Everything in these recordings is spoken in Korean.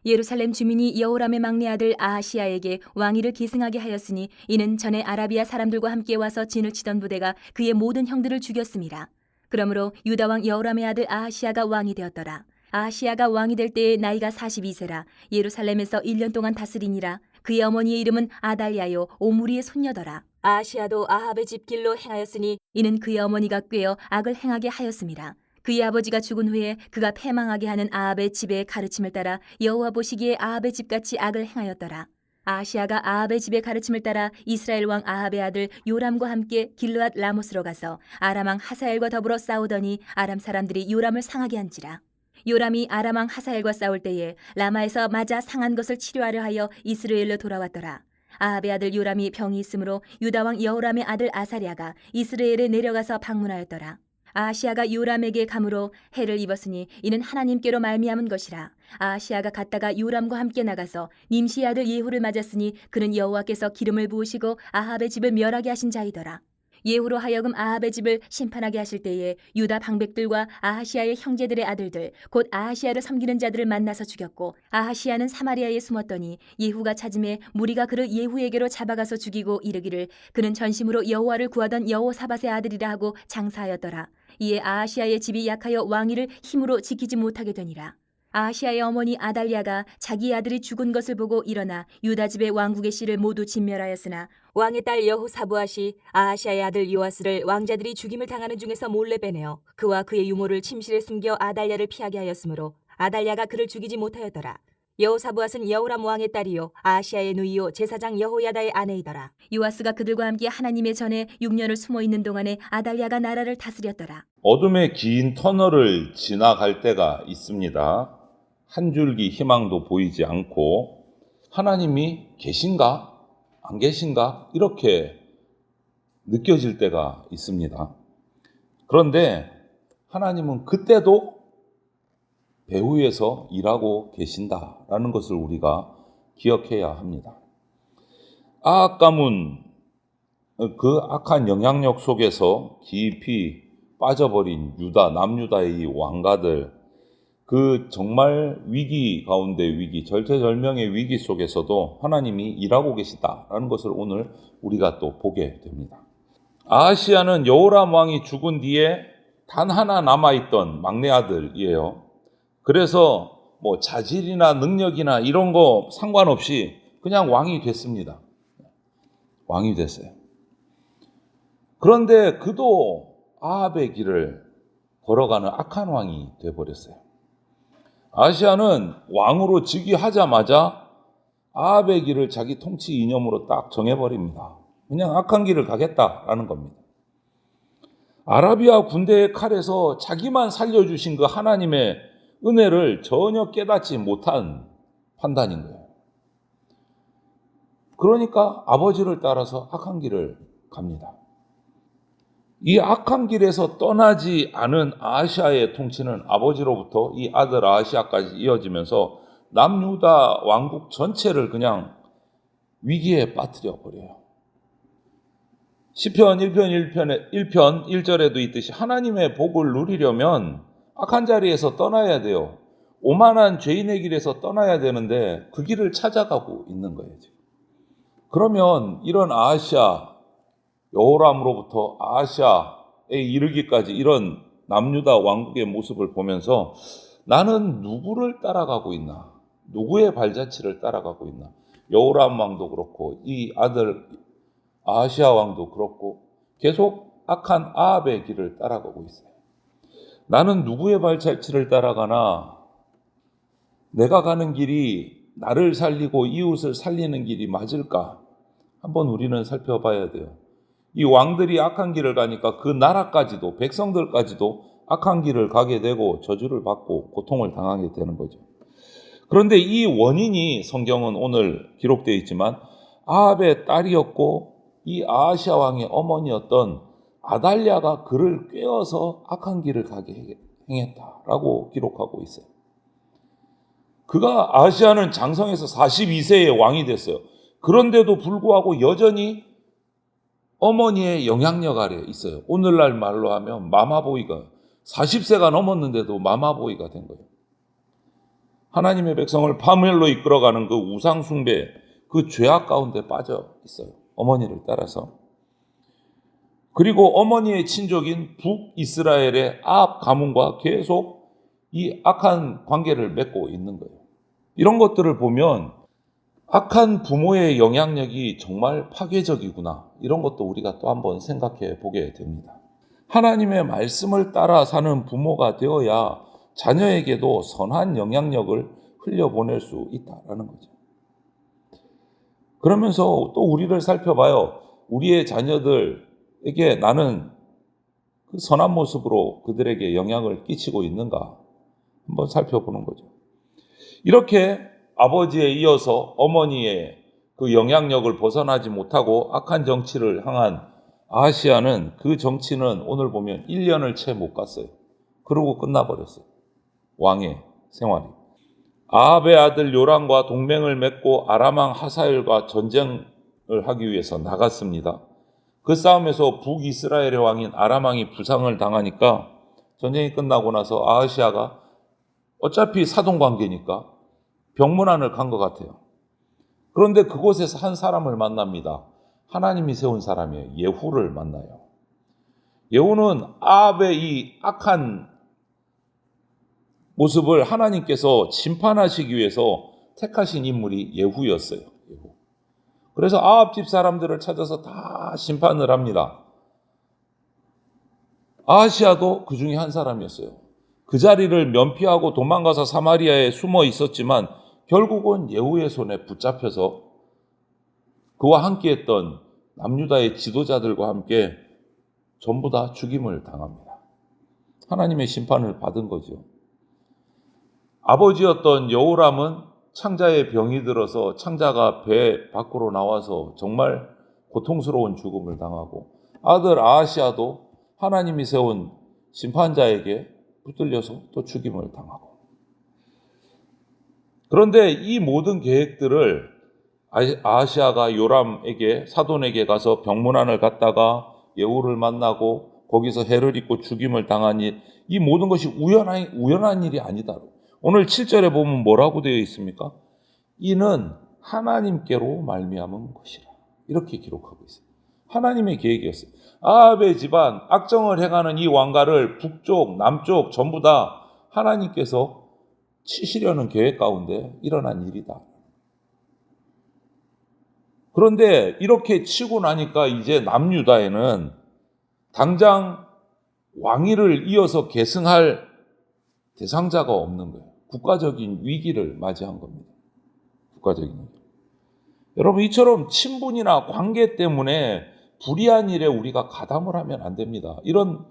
예루살렘 주민이 여호람의 막내 아들 아하시야에게 왕위를 계승하게 하였으니 이는 전에 아라비아 사람들과 함께 와서 진을 치던 부대가 그의 모든 형들을 죽였음이라. 그러므로 유다 왕 여호람의 아들 아하시야가 왕이 되었더라. 아하시야가 왕이 될 때에 나이가 42세라 예루살렘에서 1년 동안 다스리니라. 그의 어머니의 이름은 아달랴요 오므리의 손녀더라. 아하시야도 아합의 집 길로 행하였으니 이는 그의 어머니가 꾀어 악을 행하게 하였음이라. 그의 아버지가 죽은 후에 그가 패망하게 하는 아합의 집의 가르침을 따라 여호와 보시기에 아합의 집같이 악을 행하였더라. 아하시야가 아합의 집의 가르침을 따라 이스라엘 왕 아합의 아들 요람과 함께 길르앗 라모스로 가서 아람 왕 하사엘과 더불어 싸우더니 아람 사람들이 요람을 상하게 한지라. 요람이 아람 왕 하사엘과 싸울 때에 라마에서 맞아 상한 것을 치료하려 하여 이스라엘로 돌아왔더라. 아합의 아들 요람이 병이 있으므로 유다 왕 여호람의 아들 아사랴가 이스라엘에 내려가서 방문하였더라. 아하시야가 요람에게 감으로 해를 입었으니 이는 하나님께로 말미암은 것이라. 아하시야가 갔다가 요람과 함께 나가서 님시의 아들 예후를 맞았으니 그는 여호와께서 기름을 부으시고 아합의 집을 멸하게 하신 자이더라. 예후로 하여금 아합의 집을 심판하게 하실 때에 유다 방백들과 아하시야의 형제들의 아들들 곧 아하시야를 섬기는 자들을 만나서 죽였고 아하시야는 사마리아에 숨었더니 예후가 찾음에 무리가 그를 예후에게로 잡아가서 죽이고 이르기를 그는 전심으로 여호와를 구하던 여호사밧의 아들이라 하고 장사하였더라. 이에 아하시야의 집이 약하여 왕위를 힘으로 지키지 못하게 되니라. 아하시야의 어머니 아달랴가 자기 아들이 죽은 것을 보고 일어나 유다 집의 왕국의 씨를 모두 진멸하였으나 왕의 딸 여호사부앗이 아하시야의 아들 요아스를 왕자들이 죽임을 당하는 중에서 몰래 빼내어 그와 그의 유모를 침실에 숨겨 아달랴를 피하게 하였으므로 아달랴가 그를 죽이지 못하였더라. 여호사부앗은 여호람 왕의 딸이요 아하시야의 누이요 제사장 여호야다의 아내이더라. 요아스가 그들과 함께 하나님의 전에 6년을 숨어 있는 동안에 아달랴가 나라를 다스렸더라. 어둠의 긴 터널을 지나갈 때가 있습니다. 한 줄기 희망도 보이지 않고 하나님이 계신가 안 계신가 이렇게 느껴질 때가 있습니다. 그런데 하나님은 그때도 배후에서 일하고 계신다라는 것을 우리가 기억해야 합니다. 아합 가문 그 악한 영향력 속에서 깊이 빠져버린 유다, 남유다의 이 왕가들, 그 정말 위기 가운데 위기, 절체절명의 위기 속에서도 하나님이 일하고 계시다라는 것을 오늘 우리가 또 보게 됩니다. 아하시야는 여호람 왕이 죽은 뒤에 단 하나 남아있던 막내 아들이에요. 그래서 뭐 자질이나 능력이나 이런 거 상관없이 그냥 왕이 됐습니다. 왕이 됐어요. 그런데 그도 아합의 길을 걸어가는 악한 왕이 되어버렸어요. 아하시야는 왕으로 즉위하자마자 아합의 길을 자기 통치 이념으로 딱 정해버립니다. 그냥 악한 길을 가겠다라는 겁니다. 아라비아 군대의 칼에서 자기만 살려주신 그 하나님의 은혜를 전혀 깨닫지 못한 판단인 거예요. 그러니까 아버지를 따라서 악한 길을 갑니다. 이 악한 길에서 떠나지 않은 아하시야의 통치는 아버지로부터 이 아들 아하시야까지 이어지면서 남유다 왕국 전체를 그냥 위기에 빠뜨려 버려요. 시편 1편 1절에도 있듯이 하나님의 복을 누리려면 악한 자리에서 떠나야 돼요. 오만한 죄인의 길에서 떠나야 되는데 그 길을 찾아가고 있는 거예요. 그러면 이런 아하시야, 여호람으로부터 아하시야에 이르기까지 이런 남유다 왕국의 모습을 보면서 나는 누구를 따라가고 있나? 누구의 발자취를 따라가고 있나? 여호람 왕도 그렇고 이 아들 아하시야 왕도 그렇고 계속 악한 아합의 길을 따라가고 있어요. 나는 누구의 발자취를 따라가나? 내가 가는 길이 나를 살리고 이웃을 살리는 길이 맞을까? 한번 우리는 살펴봐야 돼요. 이 왕들이 악한 길을 가니까 그 나라까지도 백성들까지도 악한 길을 가게 되고 저주를 받고 고통을 당하게 되는 거죠. 그런데 이 원인이 성경은 오늘 기록되어 있지만 아합의 딸이었고 이 아하시야 왕의 어머니였던 아달랴가 그를 꾀어서 악한 길을 가게 행했다라고 기록하고 있어요. 그가 아하시야는 장성해서 42세에 왕이 됐어요. 그런데도 불구하고 여전히 어머니의 영향력 아래 있어요. 오늘날 말로 하면 마마보이가 40세가 넘었는데도 마마보이가 된 거예요. 하나님의 백성을 파멸로 이끌어가는 그 우상 숭배, 그 죄악 가운데 빠져 있어요. 어머니를 따라서. 그리고 어머니의 친족인 북이스라엘의 아합 가문과 계속 이 악한 관계를 맺고 있는 거예요. 이런 것들을 보면 악한 부모의 영향력이 정말 파괴적이구나. 이런 것도 우리가 또 한번 생각해 보게 됩니다. 하나님의 말씀을 따라 사는 부모가 되어야 자녀에게도 선한 영향력을 흘려보낼 수 있다라는 거죠. 그러면서 또 우리를 살펴봐요. 우리의 자녀들에게 나는 그 선한 모습으로 그들에게 영향을 끼치고 있는가 한번 살펴보는 거죠. 이렇게 아버지에 이어서 어머니의 그 영향력을 벗어나지 못하고 악한 정치를 향한 아하시아는 그 정치는 오늘 보면 1년을 채 못 갔어요. 그러고 끝나버렸어요. 왕의 생활이. 아합의 아들 요람과 동맹을 맺고 아람 왕 하사엘과 전쟁을 하기 위해서 나갔습니다. 그 싸움에서 북이스라엘의 왕인 아람 왕이 부상을 당하니까 전쟁이 끝나고 나서 아하시아가 어차피 사돈관계니까 병문안을 간 것 같아요. 그런데 그곳에서 한 사람을 만납니다. 하나님이 세운 사람이에요. 예후를 만나요. 예후는 아합의 이 악한 모습을 하나님께서 심판하시기 위해서 택하신 인물이 예후였어요. 예후. 그래서 아합 집 사람들을 찾아서 다 심판을 합니다. 아하시아도 그 중에 한 사람이었어요. 그 자리를 면피하고 도망가서 사마리아에 숨어 있었지만 결국은 예후의 손에 붙잡혀서 그와 함께했던 남유다의 지도자들과 함께 전부 다 죽임을 당합니다. 하나님의 심판을 받은 거죠. 아버지였던 여호람은 창자의 병이 들어서 창자가 배 밖으로 나와서 정말 고통스러운 죽음을 당하고 아들 아하시아도 하나님이 세운 심판자에게 붙들려서 또 죽임을 당하고. 그런데 이 모든 계획들을 아하시아가 요람에게 사돈에게 가서 병문안을 갔다가 예후를 만나고 거기서 해를 입고 죽임을 당한 일, 이 모든 것이 우연한 일이 아니다. 오늘 7절에 보면 뭐라고 되어 있습니까? 이는 하나님께로 말미암은 것이라. 이렇게 기록하고 있어요. 하나님의 계획이었어요. 아합의 집안, 악정을 행하는 이 왕가를 북쪽, 남쪽 전부 다 하나님께서 치시려는 계획 가운데 일어난 일이다. 그런데 이렇게 치고 나니까 이제 남유다에는 당장 왕위를 이어서 계승할 대상자가 없는 거예요. 국가적인 위기를 맞이한 겁니다. 국가적인 위기. 여러분, 이처럼 친분이나 관계 때문에 불의한 일에 우리가 가담을 하면 안 됩니다. 이런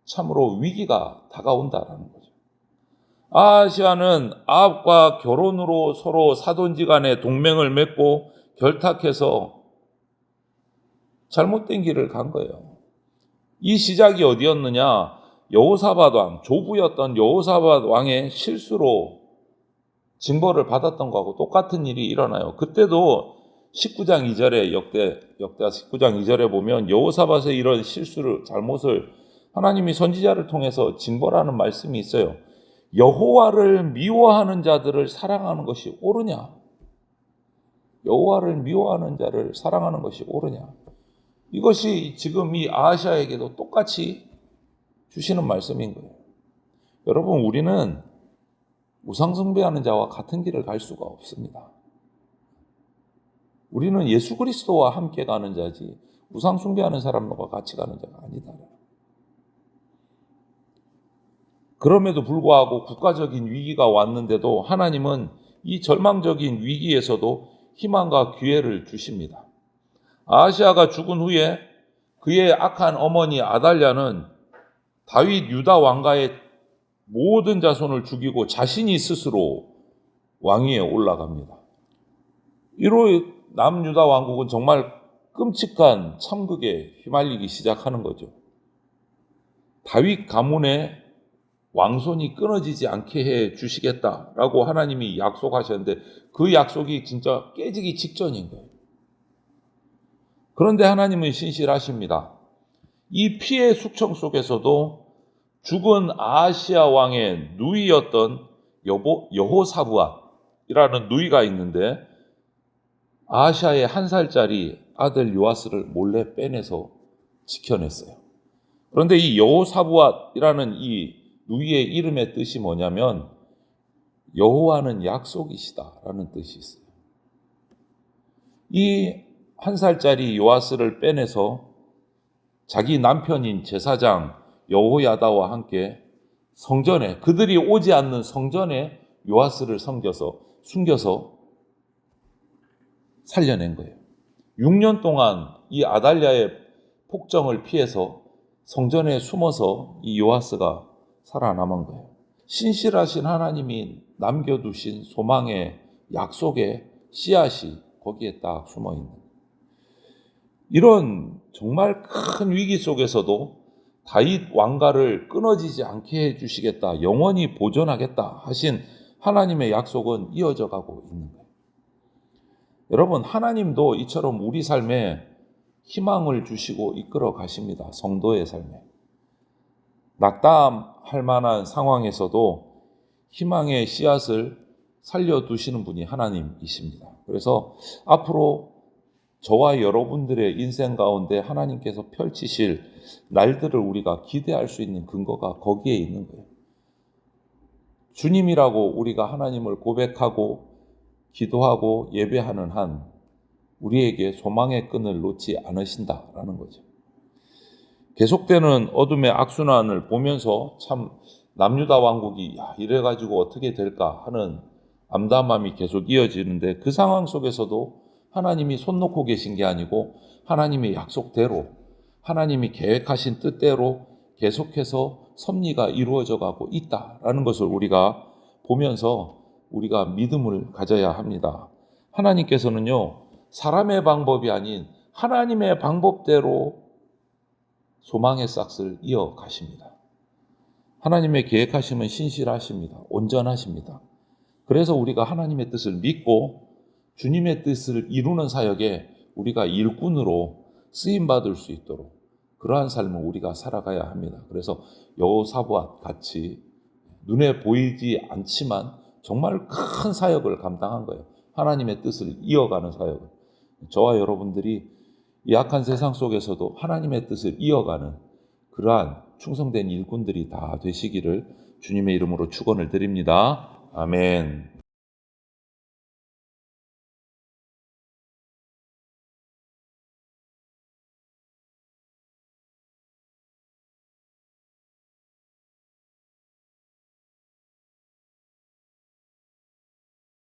참으로 위기가 다가온다라는 거죠. 아하시아는 아합과 결혼으로 서로 사돈지간에 동맹을 맺고 결탁해서 잘못된 길을 간 거예요. 이 시작이 어디였느냐? 여호사밧 왕, 조부였던 여호사밧 왕의 실수로 징벌을 받았던 거하고 똑같은 일이 일어나요. 그때도 19장 2절에 역대하 19장 2절에 보면 여호사밧의 이런 실수를, 잘못을 하나님이 선지자를 통해서 징벌하는 말씀이 있어요. 여호와를 미워하는 자들을 사랑하는 것이 옳으냐? 여호와를 미워하는 자를 사랑하는 것이 옳으냐? 이것이 지금 이 아하시아에게도 똑같이 주시는 말씀인 거예요. 여러분, 우리는 우상숭배하는 자와 같은 길을 갈 수가 없습니다. 우리는 예수 그리스도와 함께 가는 자지 우상숭배하는 사람과 같이 가는 자가 아니다. 그럼에도 불구하고 국가적인 위기가 왔는데도 하나님은 이 절망적인 위기에서도 희망과 기회를 주십니다. 아하시아가 죽은 후에 그의 악한 어머니 아달랴는 다윗 유다 왕가의 모든 자손을 죽이고 자신이 스스로 왕위에 올라갑니다. 이로 남유다 왕국은 정말 끔찍한 참극에 휘말리기 시작하는 거죠. 다윗 가문의 왕손이 끊어지지 않게 해 주시겠다라고 하나님이 약속하셨는데 그 약속이 진짜 깨지기 직전인 거예요. 그런데 하나님은 신실하십니다. 이 피해 숙청 속에서도 죽은 아하시아 왕의 누이였던 여호사부앗이라는 누이가 있는데 아하시아의 1살짜리 아들 요아스를 몰래 빼내서 지켜냈어요. 그런데 이 여호사부앗이라는 이 누이의 이름의 뜻이 뭐냐면 여호와는 약속이시다라는 뜻이 있어요. 이 1살짜리 요아스를 빼내서 자기 남편인 제사장 여호야다와 함께 성전에, 그들이 오지 않는 성전에 요아스를 숨겨서 살려낸 거예요. 6년 동안 이 아달랴의 폭정을 피해서 성전에 숨어서 이 요아스가 살아남은 거예요. 신실하신 하나님이 남겨두신 소망의 약속의 씨앗이 거기에 딱 숨어 있는 거예요. 이런 정말 큰 위기 속에서도 다윗 왕가를 끊어지지 않게 해주시겠다, 영원히 보존하겠다 하신 하나님의 약속은 이어져 가고 있는 거예요. 여러분, 하나님도 이처럼 우리 삶에 희망을 주시고 이끌어 가십니다. 성도의 삶에. 낙담할 만한 상황에서도 희망의 씨앗을 살려두시는 분이 하나님이십니다. 그래서 앞으로 저와 여러분들의 인생 가운데 하나님께서 펼치실 날들을 우리가 기대할 수 있는 근거가 거기에 있는 거예요. 주님이라고 우리가 하나님을 고백하고 기도하고 예배하는 한 우리에게 소망의 끈을 놓지 않으신다라는 거죠. 계속되는 어둠의 악순환을 보면서 참 남유다 왕국이 이래가지고 어떻게 될까 하는 암담함이 계속 이어지는데, 그 상황 속에서도 하나님이 손 놓고 계신 게 아니고 하나님의 약속대로, 하나님이 계획하신 뜻대로 계속해서 섭리가 이루어져 가고 있다라는 것을 우리가 보면서 우리가 믿음을 가져야 합니다. 하나님께서는요, 사람의 방법이 아닌 하나님의 방법대로 소망의 싹을 이어가십니다. 하나님의 계획하심은 신실하십니다. 온전하십니다. 그래서 우리가 하나님의 뜻을 믿고 주님의 뜻을 이루는 사역에 우리가 일꾼으로 쓰임받을 수 있도록 그러한 삶을 우리가 살아가야 합니다. 그래서 여호사부앗 같이 눈에 보이지 않지만 정말 큰 사역을 감당한 거예요. 하나님의 뜻을 이어가는 사역을. 저와 여러분들이 이 악한 세상 속에서도 하나님의 뜻을 이어가는 그러한 충성된 일꾼들이 다 되시기를 주님의 이름으로 축원을 드립니다. 아멘.